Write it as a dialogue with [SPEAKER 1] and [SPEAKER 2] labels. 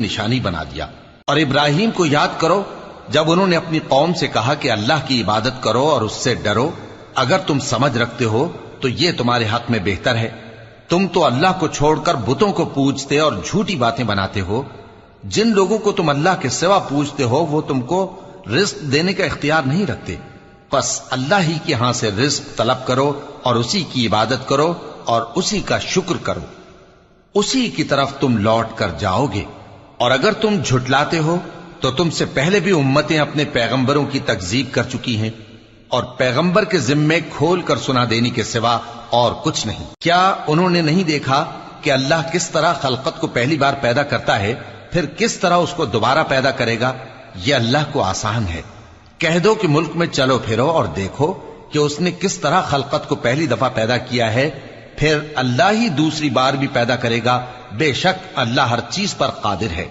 [SPEAKER 1] निशानी बना दिया। और इब्राहिम को याद करो जब उन्होंने अपनी कौम से कहा कि अल्लाह की इबादत करो और उससे डरो, अगर तुम समझ रखते हो तो ये तुम्हारे हक में बेहतर है। तुम तो अल्लाह को छोड़कर बुतों को पूजते और झूठी बातें बनाते हो। जिन लोगों को तुम अल्लाह के सिवा पूजते हो वो तुमको रिज्क देने का इख्तियार नहीं रखते। बस अल्लाह ही के यहां से रिज्क तलब करो और उसी की इबादत करो और उसी का शुक्र करो, उसी की तरफ तुम लौट कर जाओगे। और अगर तुम झुटलाते हो तो तुमसे पहले भी उम्मतें अपने पैगंबरों की तकजीब कर चुकी हैं और पैगंबर के जिम्मे खोल कर सुना देने के सिवा और कुछ नहीं। क्या उन्होंने नहीं देखा कि अल्लाह किस तरह खलकत को पहली बार पैदा करता है, फिर किस तरह उसको दोबारा पैदा करेगा? यह अल्लाह को आसान है। कह दो कि मुल्क में चलो फिरो और देखो कि उसने किस तरह खलकत को पहली दफा पैदा किया है, फिर अल्लाह ही दूसरी बार भी पैदा करेगा। बेशक अल्लाह हर चीज पर कादिर है।